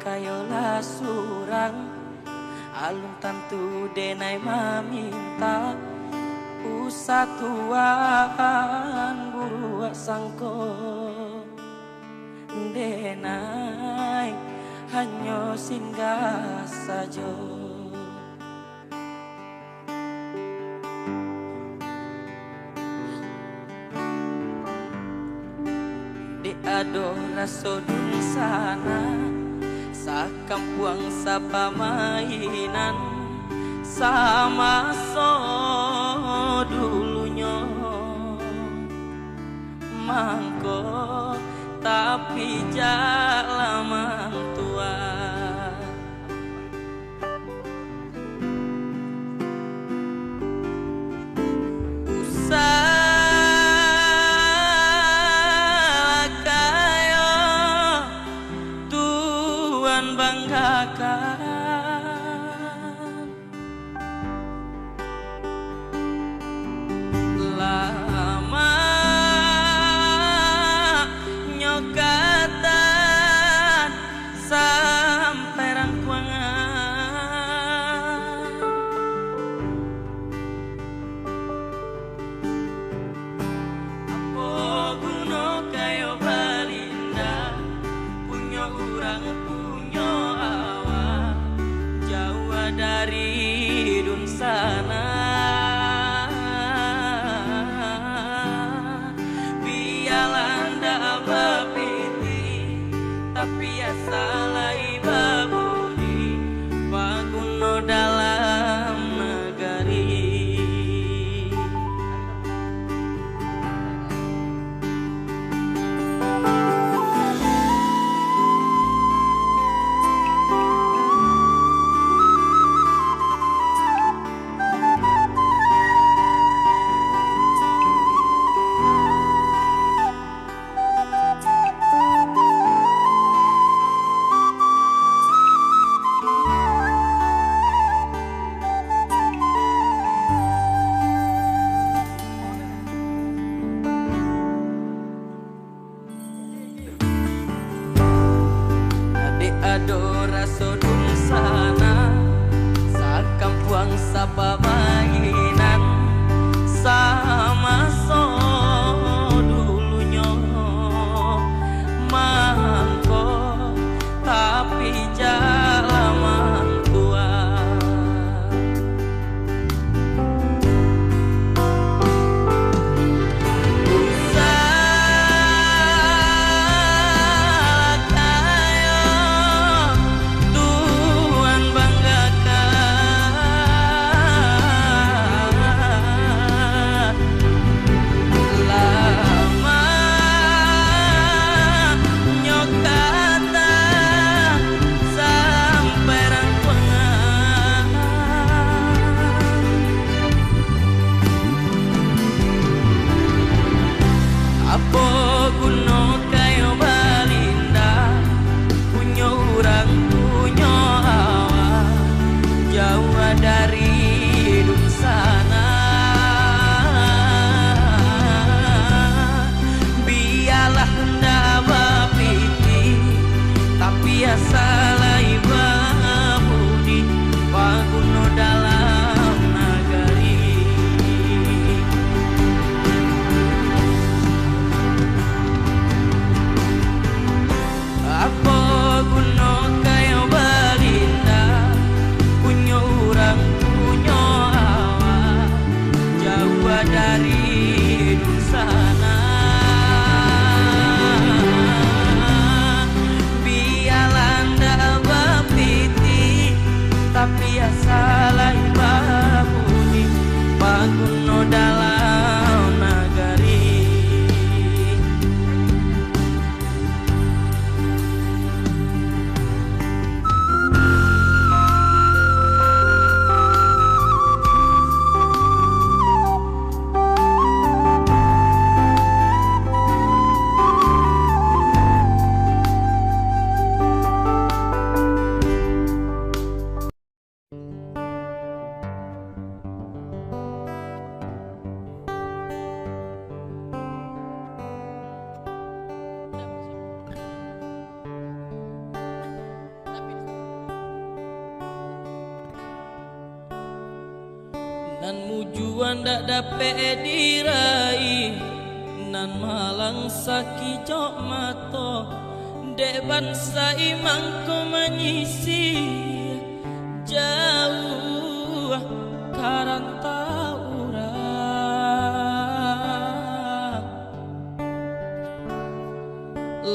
Kayo lah surang alun tantu denai maminta usatuan buru sangko denai hanya singgah saja di ado raso dun sana sakampuang sapa mainan sama so dulunya mangko tapi jalaman tua banggakan lama nyokatan sampai rangkuangan apa guna kayo balinda punya urang dari dun sana bialanda bapiti tapi asal iba budi paguno dalam negeri ado raso dun sana sakampuang sapa mainan sama so dulunya mangko tapi jalaman tua nan mujuan dak dapat diraih, nan malang saki jok mato dek bangsa imang ko menyisi jauh karanta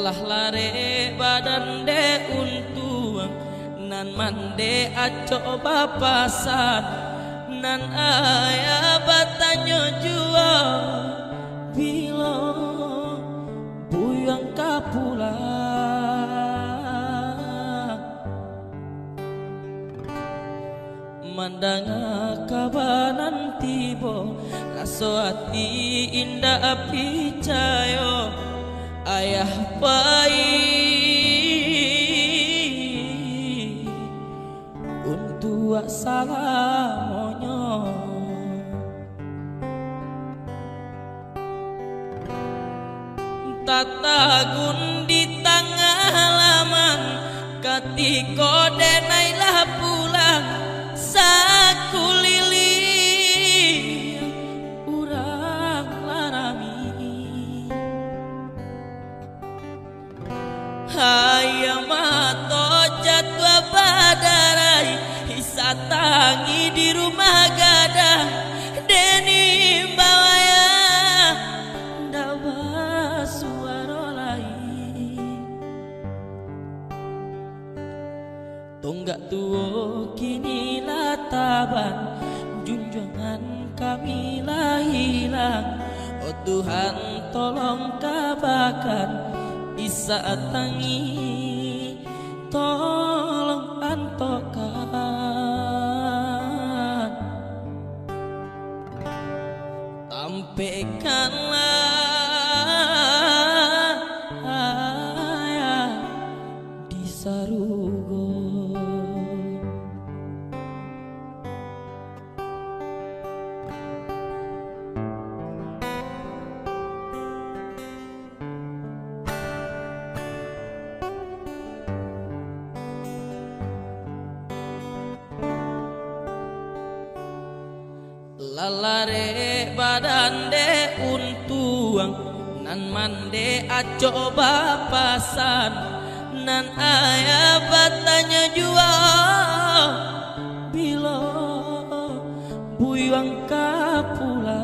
lah lare badan de untuang nan mande aco bapasan nan ayah batanyo jua bilo buyang kapulang mandang kabanan tibo raso hati indah api cayo ayah baik untuk salamonyo tatagun di tengah halaman ketika denailah pulang sakulili urang larami hayam mato jadwa badarai hisatangi di rumah gadang deni bawaya dawa suara lain tonggak tuo kini lataban junjungan kami lah hilang oh Tuhan tolong kabakan isa tangi tolong antokan tampaikanlah di sarugo lalare badan de untuang nan mande aco bapasan nan ayah batanya jua bilo buyang kapulang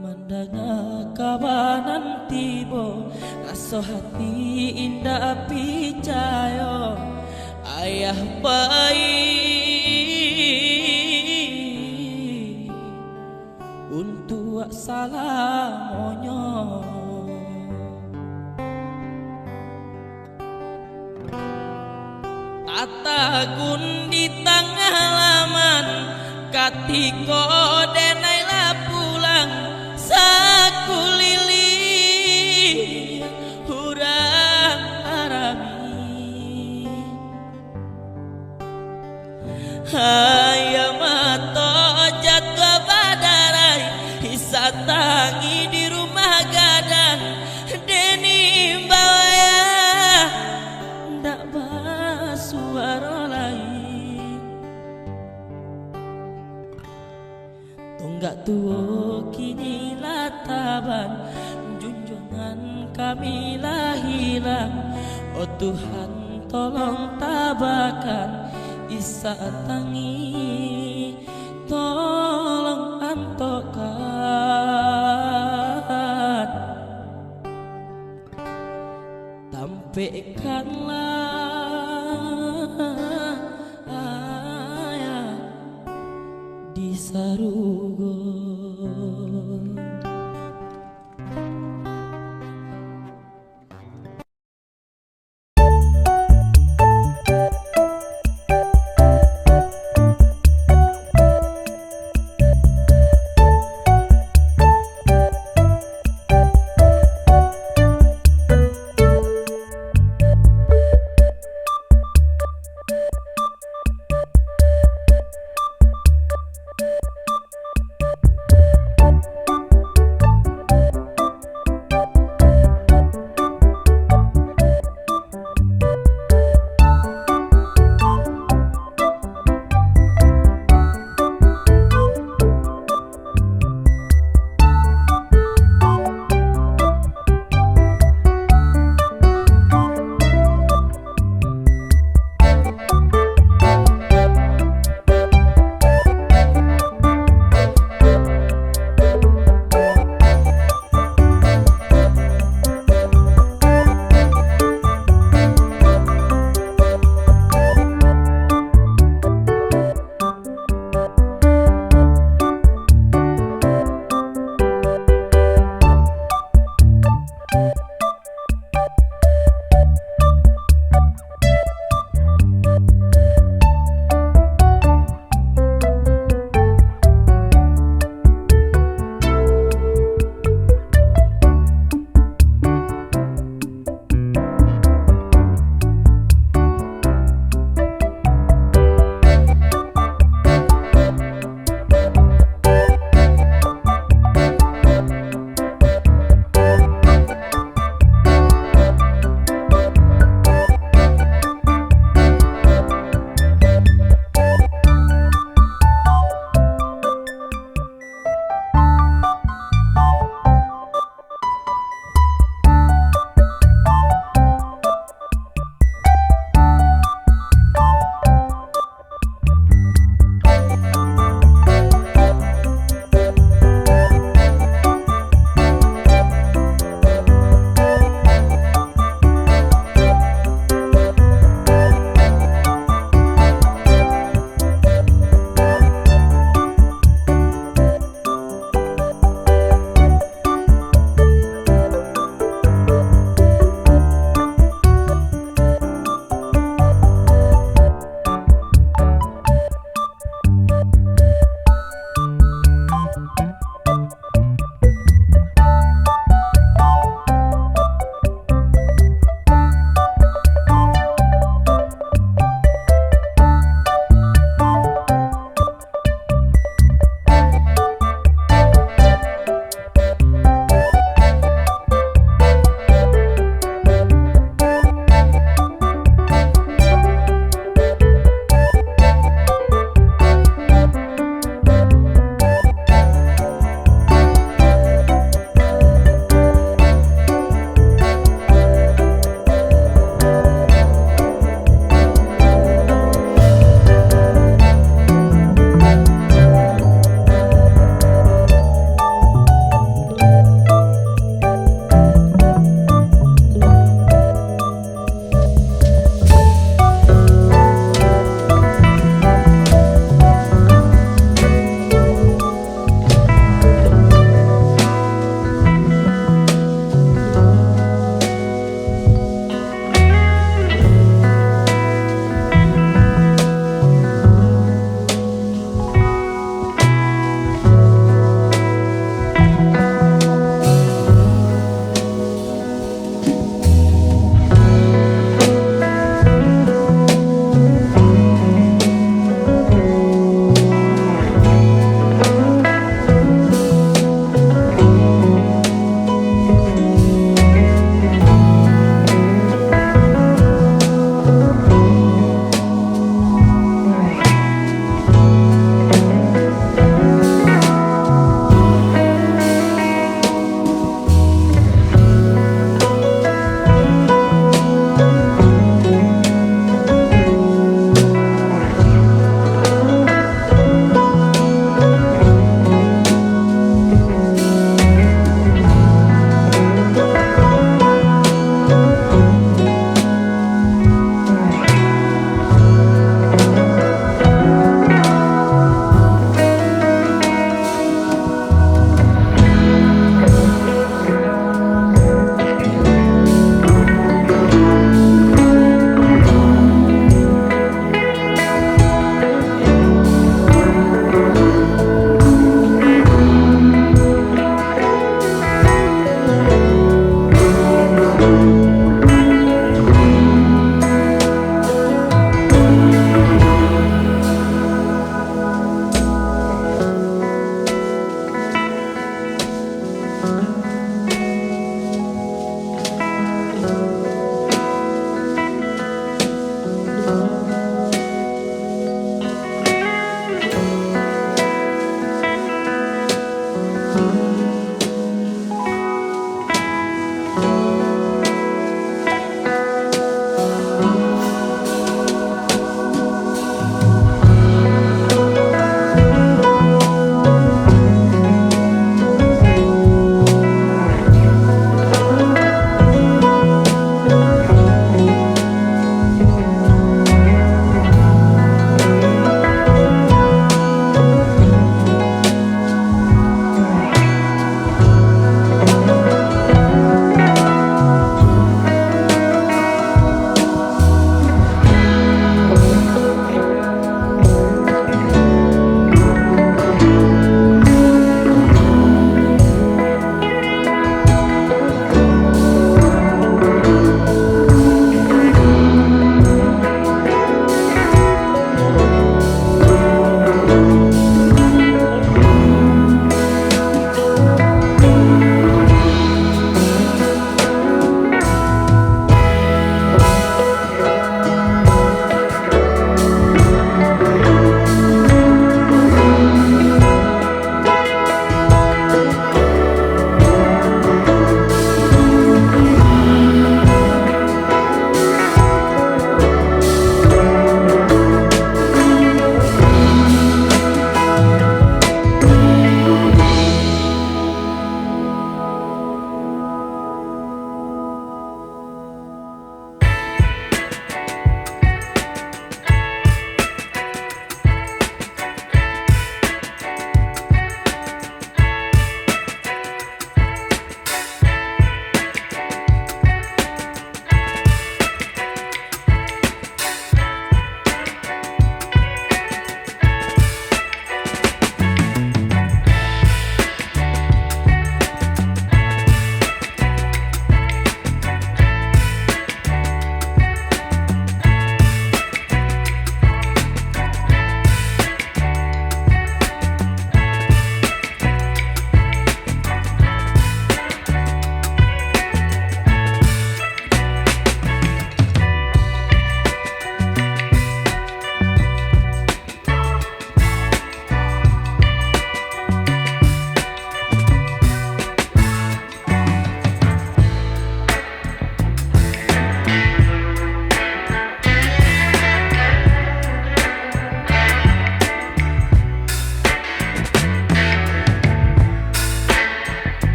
mandanga kabanan tibo raso hati indah api cayo ayah baik untuk salamonyo tatagun di tengah halaman katiko denailah pulang sakulili hurang arami hayam mato jadwa badarai hisatangi di rumah gadang deni bawaya ndak basuara lain tonggak tuo kini lataban junjungan kami lah hilang oh Tuhan tolong tabakan isa tangi tolong antokan tampaikanlah di sarugo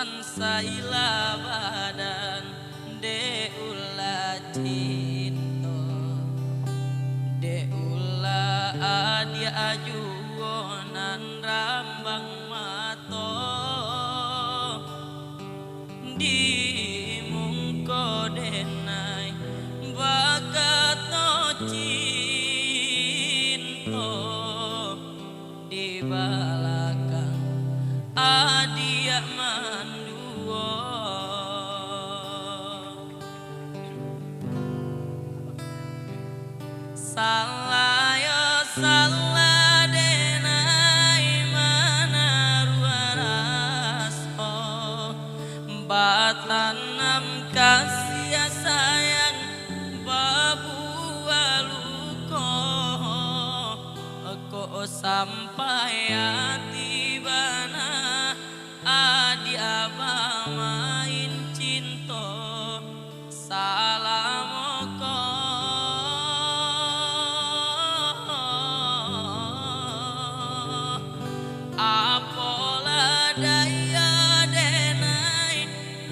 saila badan de ulah cinta de ulah adia ajuonan rambang mato di mungko denai bakat no cinta di balakang adia manduo salah yo salah denai mana ruaras batanam kasih sayang babu aluko ko sampai hati bana adi abah main cinta salamoko apola daya denai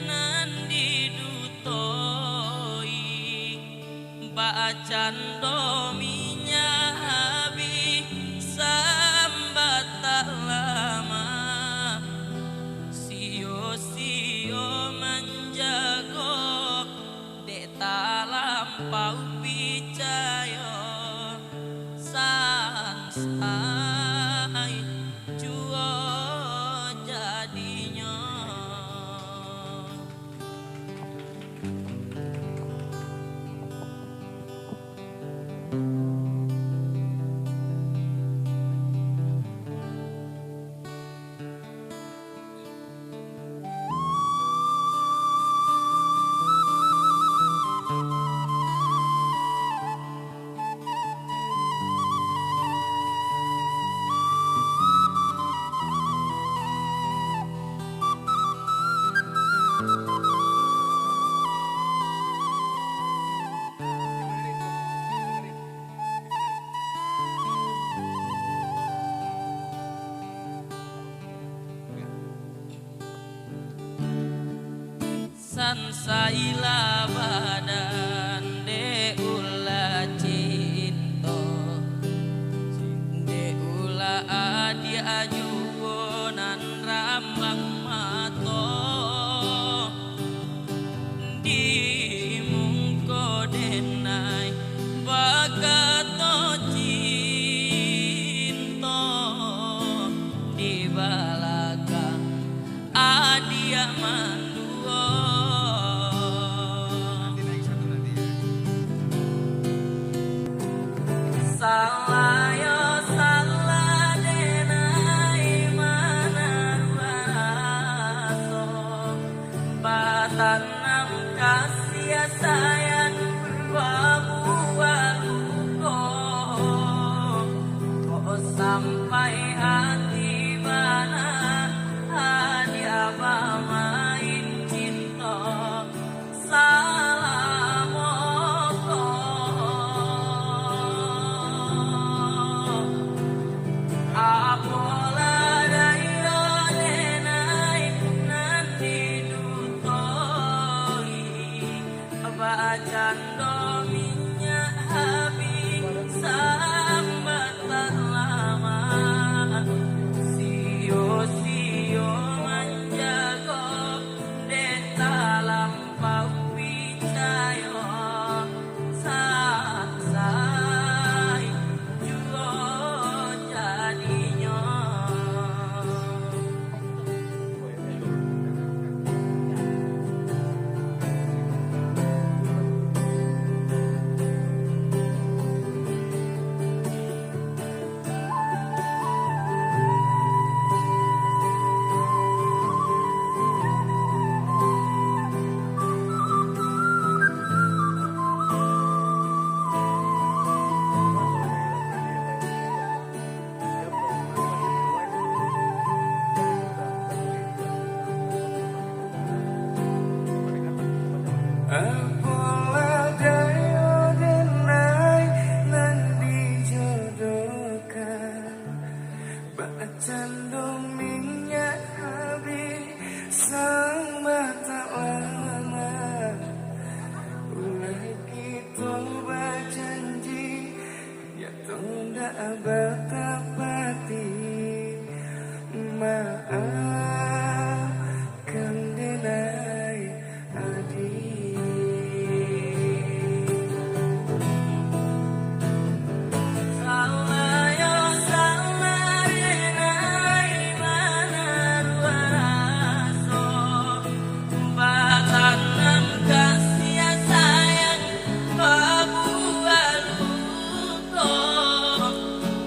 nandi dutoi bacan dominya habi sambat tak lama sio menjago dek tak lampau picayo sansai juo jadinya saila badan de ulah cinta de ulah adi ajuonan rambang mato di mungko denai bakat no cinta di balakang adia manduo salah yo salah denai mana ruaso batanam kasih sayang babu aluko kok sampai hati bana hadi abah main cinta salamoko apola dayo denai nanti dutoi bacan dominya habi sambat tak lama sio menjago dek tak lampau picayo sansai juo jadinya apola dayo denai nandi jodohkan bacan dominya habi betapati maafkan denai adik. Salah yo salah renai manar waraso batanam kasih sayang kabualuto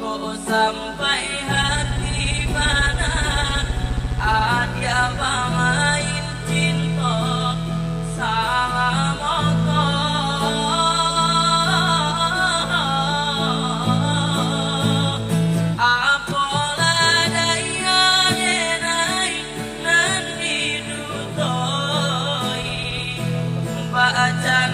kok sampai hati mana ada pamain cinta salah moto apola daya denai nan didutoi bacan